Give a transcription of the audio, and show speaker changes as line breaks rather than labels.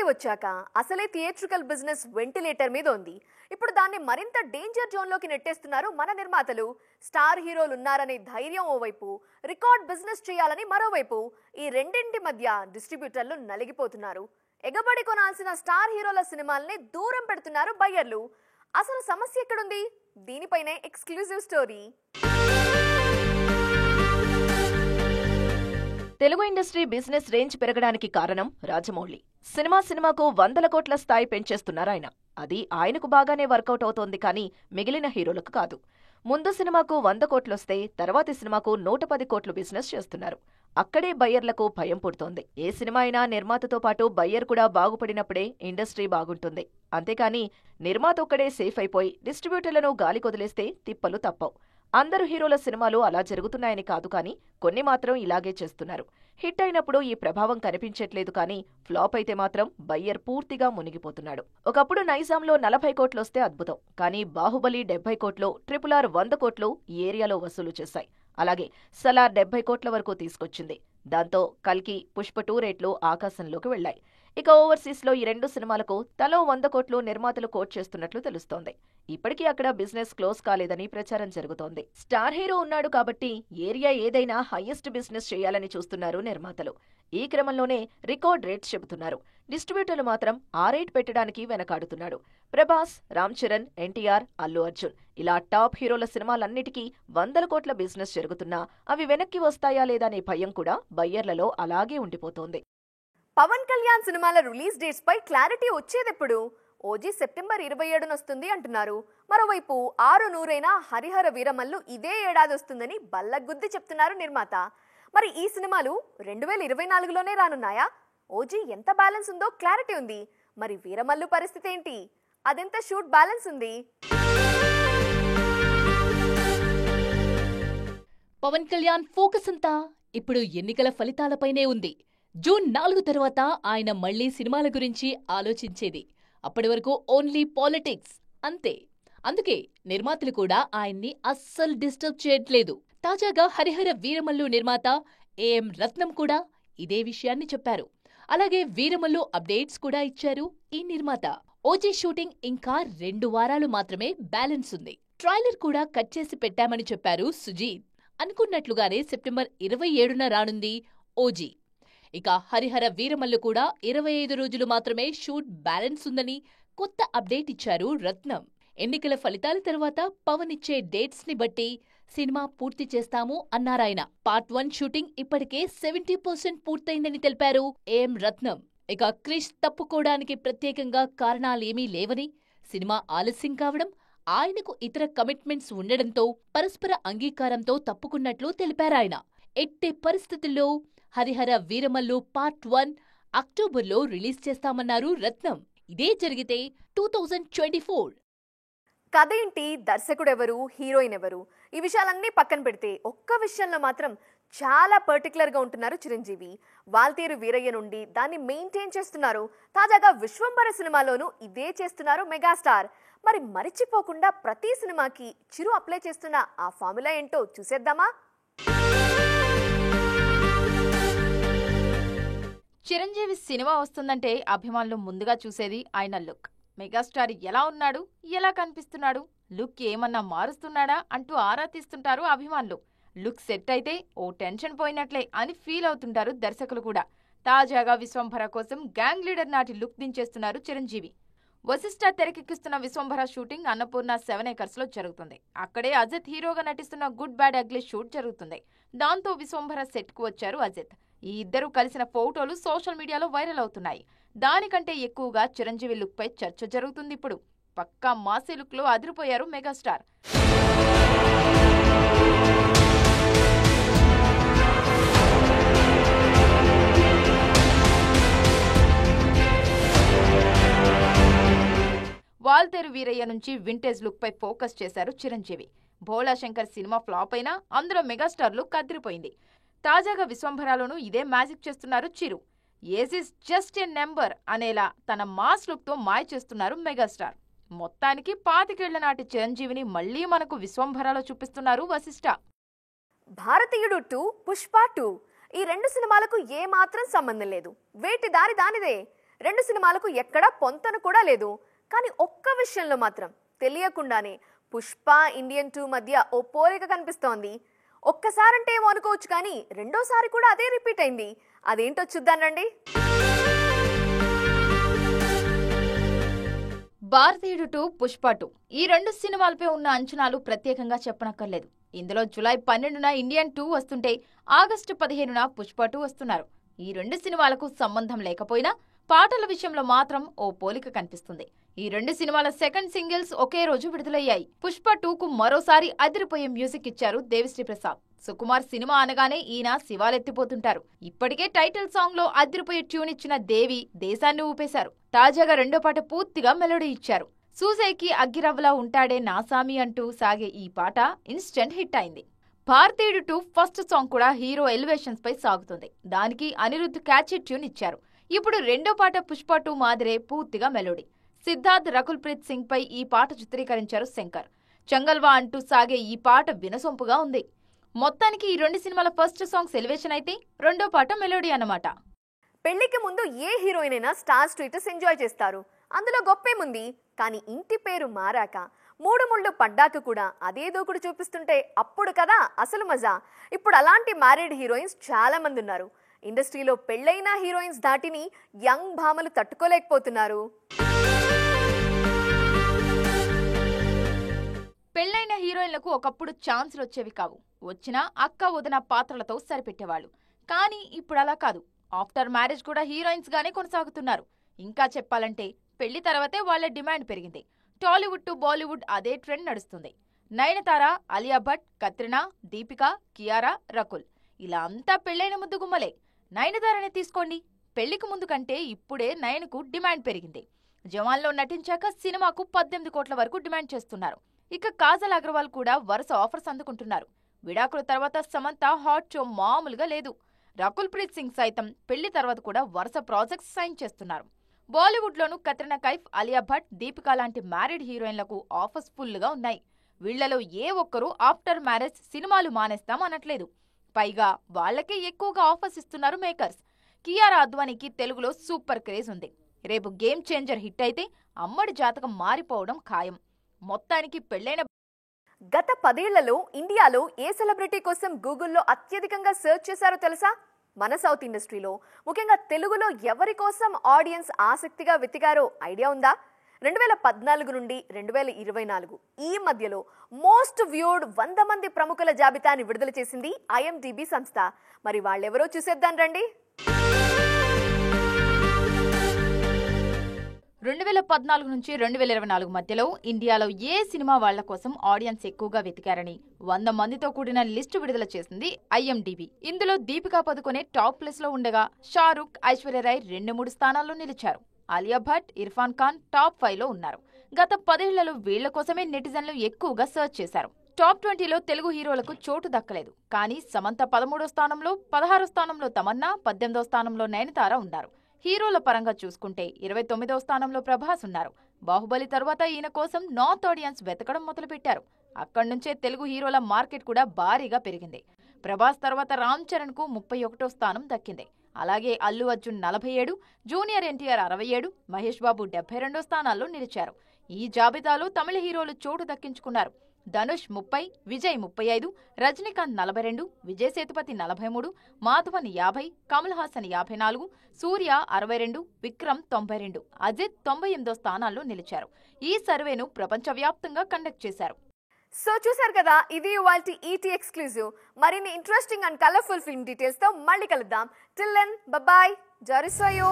OTT వచ్చాక అసలే theatrical business ventilator మీద ఉంది. ఇప్పుడు దాన్ని మరింత డేంజర్ జోన్లోకి నెట్టేస్తున్నారు మన నిర్మాతలు. స్టార్ హీరోలు ఉన్నారనే ధైర్యం ఓవైపు, రికార్డ్ బిజినెస్ చేయాలని మరోవైపు, ఈ రెండింటి మధ్య డిస్ట్రిబ్యూటర్లు నలిగిపోతున్నారు. ఎగబడి కొనాల్సిన స్టార్ హీరోల సినిమాల్ని దూరం పెడుతున్నారు బయ్యర్లు. అసలు సమస్య ఎక్కడుంది? దీనిపైనే exclusive story.
Telugu industry business range పెరగడానికి కారణం రాజమౌళి. సినిమాకు 100 కోట్ల స్థాయి పెంచేస్తున్నారు ఆయన. అది ఆయనకు బాగానే వర్కౌట్ అవుతోంది, కానీ మిగిలిన హీరోలకు కాదు. ముందు సినిమాకు 100 కోట్లొస్తే తర్వాతి సినిమాకు 110 కోట్లు బిజినెస్ చేస్తున్నారు. అక్కడే బయ్యర్లకు భయం పుడుతోంది. ఏ సినిమా అయినా నిర్మాతతో పాటు బయ్యర్ కూడా బాగుపడినప్పుడే ఇండస్ట్రీ బాగుంటుంది. అంతేకాని నిర్మాత ఒక్కడే సేఫ్ అయిపోయి డిస్ట్రిబ్యూటర్లను గాలి కొదిలేస్తే తిప్పలు తప్పవు. అందరు హీరోల సినిమాలు అలా జరుగుతున్నాయని కాదు, కానీ కొన్ని మాత్రం ఇలాగే చేస్తున్నారు. హిట్ అయినప్పుడు ఈ ప్రభావం కనిపించట్లేదు, కానీ ఫ్లాప్ అయితే మాత్రం బయ్యర్ పూర్తిగా మునిగిపోతున్నాడు. ఒకప్పుడు నైజాంలో 40 కోట్లొస్తే అద్భుతం, కానీ బాహుబలి 70 కోట్లు, RRR 100 కోట్లు ఈ ఏరియాలో వసూలు చేశాయి. అలాగే సలార్ 70 కోట్ల వరకు తీసుకొచ్చింది. దాంతో కల్కి, పుష్ప 2 రేట్లు ఆకాశంలోకి వెళ్లాయి. ఇక ఓవర్సీస్ లో ఈ రెండు సినిమాలకు తలో 100 కోట్లు నిర్మాతలు కోట్ చేస్తున్నట్లు తెలుస్తోంది. ఇప్పటికీ అక్కడ బిజినెస్ క్లోజ్ కాలేదని ప్రచారం జరుగుతోంది. స్టార్ హీరో ఉన్నాడు కాబట్టి ఏరియా ఏదైనా హైయెస్ట్ బిజినెస్ చేయాలని చూస్తున్నారు నిర్మాతలు. ఈ క్రమంలోనే రికార్డ్ రేట్స్ చెబుతున్నారు. డిస్ట్రిబ్యూటర్లు మాత్రం ఆ రేట్ పెట్టడానికి వెనకాడుతున్నాడు. ప్రభాస్, రామ్ చరణ్, ఎన్టీఆర్, అల్లు అర్జున్ ఇలా టాప్ హీరోల సినిమాలన్నిటికీ 100 కోట్ల బిజినెస్ జరుగుతున్నా అవి వెనక్కి వస్తాయా లేదా అనే భయం కూడా బయ్యర్లలో అలాగే ఉండిపోతోంది.
పవన్ కళ్యాణ్ సినిమాల రిలీజ్ డేట్స్ పై క్లారిటీ వచ్చేదెప్పుడు? ఓజీ సెప్టెంబర్ 27న వస్తుంది అంటున్నారు. మరోవైపు 6 హరిహర వీరమల్లు ఇదే ఏడాది వస్తుందని బల్లగుద్ది చెప్తున్నారు నిర్మాత. మరి ఈ సినిమాలు 2024లోనే రానున్నాయా? ఓజీ ఎంత బ్యాలెన్స్ ఉందో క్లారిటీ ఉంది. మరి వీరమల్లు పరిస్థితి ఏంటి? అదెంత షూట్ బ్యాలెన్స్ ఉంది?
పవన్ కళ్యాణ్ ఫోకస్ అంతా ఇప్పుడు ఎన్నికల ఫలితాలపైనే ఉంది. జూన్ 4 తర్వాత ఆయన మళ్లీ సినిమాల గురించి ఆలోచించేది. అప్పటి వరకు ఓన్లీ పాలిటిక్స్ అంతే. అందుకే నిర్మాతలు కూడా ఆయన్ని అస్సలు డిస్టర్బ్ చేయట్లేదు. తాజాగా హరిహర వీరమల్లు నిర్మాత ఏఎం రత్నం కూడా ఇదే విషయాన్ని చెప్పారు. అలాగే వీరమల్లు అప్డేట్స్ కూడా ఇచ్చారు ఈ నిర్మాత. ఓజీ షూటింగ్ ఇంకా 2 వారాలు మాత్రమే బ్యాలెన్స్ ఉంది. ట్రైలర్ కూడా కట్ చేసి పెట్టామని చెప్పారు సుజీత్. అనుకున్నట్లుగానే సెప్టెంబర్ 27న రానుంది ఓజీ. ఇక హరిహర వీరమల్లు కూడా 25 రోజులు మాత్రమే షూట్ బ్యాలెన్స్ ఉందని కొత్త అప్డేట్ ఇచ్చారు రత్నం. ఎన్నికల ఫలితాల తర్వాత పవన్ ఇచ్చే డేట్స్ ని బట్టి సినిమా పూర్తి చేస్తాము అన్నారాయన. పార్ట్ 1 షూటింగ్ ఇప్పటికే 70% పూర్తయిందని తెలిపారు ఏఎం రత్నం. ఇక క్రిష్ తప్పుకోవడానికి ప్రత్యేకంగా కారణాలేమీ లేవని, సినిమా ఆలస్యం కావడం, ఆయనకు ఇతర కమిట్మెంట్స్ ఉండడంతో పరస్పర అంగీకారంతో తప్పుకున్నట్లు తెలిపారాయన. ఎట్టి పరిస్థితుల్లో హరిహర వీరమల్లు పార్ట్ 1 అక్టోబర్లో రిలీజ్ చేస్తామన్నారు రత్నం. ఇదే జరిగితే 2024.
కథ ఏంటి, దర్శకుడెవరు, హీరోయిన్ ఎవరు, ఈ విషయాలన్నీ పక్కన పెడితే ఒక్క విషయంలో మాత్రం చాలా పర్టికులర్గా ఉంటున్నారు చిరంజీవి. వాల్తేరు వీరయ్య నుండి దాన్ని మెయింటైన్ చేస్తున్నారు. తాజాగా విశ్వంభర సినిమాలోనూ ఇదే చేస్తున్నారు మెగాస్టార్. మరి మరిచిపోకుండా ప్రతి సినిమాకి చిరు అప్లై చేస్తున్న ఆ ఫార్ములా ఏంటో చూసేద్దామా?
చిరంజీవి సినిమా వస్తుందంటే అభిమానులు ముందుగా చూసేది ఆయన లుక్. మెగాస్టార్ ఎలా ఉన్నాడు, ఎలా కనిపిస్తున్నాడు, లుక్ ఏమన్నా మారుస్తున్నాడా అంటూ ఆరా తీస్తుంటారు అభిమానులు. లుక్ సెట్ అయితే ఓ టెన్షన్ పోయినట్లే అని ఫీల్ అవుతుంటారు దర్శకులు కూడా. తాజాగా విశ్వంభర కోసం గ్యాంగ్ లీడర్ నాటి లుక్ దించేస్తున్నారు చిరంజీవి. వశిష్ఠ తెరకెక్కిస్తున్న విశ్వంభర షూటింగ్ అన్నపూర్ణ 7 acres లో జరుగుతుంది. అక్కడే అజిత్ హీరోగా నటిస్తున్న గుడ్ బ్యాడ్ అగ్లీ షూట్ జరుగుతుంది. దాంతో విశ్వంభర సెట్ కు వచ్చారు అజిత్. ఈ ఇద్దరు కలిసిన ఫోటోలు సోషల్ మీడియాలో వైరల్ అవుతున్నాయి. దానికంటే ఎక్కువగా చిరంజీవి లుక్ పై చర్చ జరుగుతుంది. ఇప్పుడు పక్కా మాసీ లుక్ లో అదిరిపోయారు మెగాస్టార్. వాల్తేరు వీరయ్య నుంచి వింటేజ్ లుక్ పై ఫోకస్ చేశారు చిరంజీవి. భోళా శంకర్ సినిమా ఫ్లాప్ అయినా అందులో మెగాస్టార్ లుక్ అదిరిపోయింది. తాజాగా విశ్వంభరాలోనూ ఇదే మ్యాజిక్ చేస్తున్నారు Chiru. Age is just a number అనేలా తన మాస్ లుక్ తో మాయ చేస్తున్నారు మెగాస్టార్. మొత్తానికి 25 ఏళ్ల నాటి చిరంజీవిని మళ్లీ మనకు విశ్వంభరాలో చూపిస్తున్నారు వశిష్ఠ.
భారతీయుడు 2, పుష్ప 2 ఈ రెండు సినిమాలకు ఏ మాత్రం సంబంధం లేదు. వేటి దారి దానిదే. రెండు సినిమాలకు ఎక్కడా పొంతన కూడా లేదు. కానీ ఒక్క విషయంలో మాత్రం తెలియకుండానే పుష్ప ఇండియన్ 2 మధ్య ఓ పోలిక కనిపిస్తోంది. ఒక్కసారంటే ఏమో అనుకోవచ్చు, కానీ రెండోసారి కూడా అదే రిపీట్ అయింది. అదేంటో చూద్దానండి.
భారతీయుడు 2, పుష్ప 2 ఈ రెండు సినిమాలపై ఉన్న అంచనాలు ప్రత్యేకంగా చెప్పనక్కర్లేదు. ఇందులో జూలై 12న ఇండియన్ 2 వస్తుంటే ఆగస్టు 15న పుష్ప 2 వస్తున్నారు. ఈ రెండు సినిమాలకు సంబంధం లేకపోయినా పాటల విషయంలో మాత్రం ఓ పోలిక కనిపిస్తుంది. ఈ రెండు సినిమాల సెకండ్ సింగిల్స్ ఒకే రోజు విడుదలయ్యాయి. పుష్ప 2కు మరోసారి అదిరిపోయే మ్యూజిక్ ఇచ్చారు దేవిశ్రీ ప్రసాద్. సుకుమార్ సినిమా అనగానే ఈయన శివాలెత్తిపోతుంటారు. ఇప్పటికే టైటిల్ సాంగ్ లో అదిరిపోయే ట్యూన్ ఇచ్చిన దేవి దేశాన్ని ఊపేశారు. తాజాగా రెండో పాట పూర్తిగా మెలోడీ ఇచ్చారు. సూజైకి అగ్గిరవ్వలా ఉంటాడే నాసామి అంటూ సాగే ఈ పాట ఇన్స్టెంట్ హిట్ అయింది. భారతీయుడు 2 ఫస్ట్ సాంగ్ కూడా హీరో ఎలివేషన్స్ పై సాగుతుంది. దానికి అనిరుద్ధ్ క్యాచీ ట్యూన్ ఇచ్చారు. ఇప్పుడు రెండో పాట పుష్ప 2 మాదిరే పూర్తిగా మెలోడీ. సిద్ధార్థ్ రకుల్ ప్రీత్ సింగ్ పై ఈ పాట చిత్రీకరించారు శంకర్. చంగల్వా అంటూ సాగే ఈ పాట వినసొంపుగా ఉంది. మొత్తానికి ఈ రెండు సినిమాల ఫస్ట్ సాంగ్స్ ఎలివేషన్ అయితే రెండో పాట మెలోడీ అన్నమాట.
పెళ్లికి ముందు ఏ హీరోయిన్ అయినా స్టార్ స్టేటస్ ఎంజాయ్ చేస్తారు. అందులో గొప్పేముంది. కానీ ఇంటి పేరు మారాక, మూడు ముళ్ళు పడ్డాక కూడా అదే దూకుడు చూపిస్తుంటే అప్పుడు కదా అసలు మజా. ఇప్పుడు అలాంటి మ్యారీడ్ హీరోయిన్స్ చాలా మంది ఉన్నారు. ఇండస్ట్రీలో పెళ్లైన హీరోయిన్స్ దాటిని యంగ్ భామలు తట్టుకోలేకపోతున్నారు.
పెళ్లైన హీరోయిన్లకు ఒకప్పుడు ఛాన్సులు వచ్చేవి కావు. వచ్చినా అక్క వదిన పాత్రలతో సరిపెట్టేవాళ్లు. కానీ ఇప్పుడు అలా కాదు. ఆఫ్టర్ మ్యారేజ్ కూడా హీరోయిన్స్ గానే కొనసాగుతున్నారు. ఇంకా చెప్పాలంటే పెళ్లి తర్వాతే వాళ్ల డిమాండ్ పెరిగింది. టాలీవుడ్ టు బాలీవుడ్ అదే ట్రెండ్ నడుస్తుంది. నయనతార, అలియా భట్, కత్రినా, దీపిక, కియారా, రకుల్ ఇలా అంతా పెళ్లైన ముద్దు గుమ్మలే. నయనతారనే తీసుకోండి. పెళ్లికి ముందు కంటే ఇప్పుడే నయనకు డిమాండ్ పెరిగింది. జవాన్లో నటించాక సినిమాకు 18 కోట్ల వరకు డిమాండ్ చేస్తున్నారు. ఇక కాజల్ అగర్వాల్ కూడా వరుస ఆఫర్స్ అందుకుంటున్నారు. విడాకుల తర్వాత సమంత హాట్ షో మామూలుగా లేదు. రకుల్ ప్రీత్ సింగ్ సైతం పెళ్లి తర్వాత కూడా వరుస ప్రాజెక్ట్స్ సైన్ చేస్తున్నారు. బాలీవుడ్లోనూ కత్రినా కైఫ్, అలియా భట్, దీపిక లాంటి మ్యారీడ్ హీరోయిన్లకు ఆఫర్స్ ఫుల్గా ఉన్నాయి. వీళ్లలో ఏ ఒక్కరూ ఆఫ్టర్ మ్యారేజ్ సినిమాలు మానేస్తాం అనట్లేదు. పైగా వాళ్లకే ఎక్కువగా ఆఫర్స్ ఇస్తున్నారు మేకర్స్. కియారా అద్వానీకి తెలుగులో సూపర్ క్రేజ్ ఉంది. రేపు గేమ్ చేంజర్ హిట్ అయితే అమ్మడి జాతకం మారిపోవడం ఖాయం. మొత్తానికి పెళ్లైన
గత 10 ఏళ్లలో ఇండియాలో ఏ సెలబ్రిటీ కోసం గూగుల్లో అత్యధికంగా సెర్చ్ చేశారో తెలుసా? మన సౌత్ ఇండస్ట్రీలో, ముఖ్యంగా తెలుగులో ఎవరి కోసం ఆడియన్స్ ఆసక్తిగా వెతికారో ఐడియా ఉందా? 2014 నుండి 2024 ఈ మధ్యలో మోస్ట్ వ్యూడ్ 100 మంది ప్రముఖుల జాబితాని విడుదల చేసింది IMDb సంస్థ. మరి వాళ్ళెవరో చూసేద్దాం రండి.
2014 నుంచి 2024 మధ్యలో ఇండియాలో ఏ సినిమా వాళ్ల కోసం ఆడియన్స్ ఎక్కువగా వెతికారని 100 మందితో కూడిన లిస్టు విడుదల చేసింది IMDb. ఇందులో దీపికా పదుకొనే టాప్ ప్లేస్ లో ఉండగా, షారుఖ్, ఐశ్వర్యరాయ్ 2-3 స్థానాల్లో నిలిచారు. అలియా భట్, ఇర్ఫాన్ ఖాన్ టాప్ 5లో ఉన్నారు. గత 10 ఏళ్లలో వీళ్ల కోసమే నెటిజన్లు ఎక్కువగా సర్చ్ చేశారు. టాప్ 20లో తెలుగు హీరోలకు చోటు దక్కలేదు. కానీ సమంత 13వ స్థానంలో, 16వ స్థానంలో తమన్నా, 18వ స్థానంలో నయనతార ఉన్నారు. హీరోల పరంగా చూసుకుంటే 29వ స్థానంలో ప్రభాస్ ఉన్నారు. బాహుబలి తర్వాత ఈయన కోసం నార్త్ ఆడియన్స్ వెతకడం మొదలుపెట్టారు. అక్కడి నుంచే తెలుగు హీరోల మార్కెట్ కూడా భారీగా పెరిగింది. ప్రభాస్ తర్వాత రామ్ చరణ్ కు 31వ స్థానం దక్కింది. అలాగే అల్లు అర్జున్ 47, జూనియర్ ఎన్టీఆర్ 67, మహేష్ బాబు 72 స్థానాల్లో నిలిచారు. ఈ జాబితాలో తమిళ హీరోలు చోటు దక్కించుకున్నారు. ధనుష్ 30, విజయ్ 35, రజనీకాంత్ 42, విజయ్ సేతుపతి 43, మాధవన్ 50, కమల్ హాసన్ 54, సూర్య 62, విక్రమ్ 92, అజిత్ 98 స్థానాల్లో నిలిచారు. ఈ సర్వేను ప్రపంచవ్యాప్తంగా కండక్ట్ చేశారు.
సో చూసారు కదా, ఇది ఇవాల్టి ఈటీ ఎక్స్క్లూజివ్. మరిన్ని interesting and colourful film details తో మళ్ళీ కలుద్దాం. Till then, bye bye, జారిసోయో.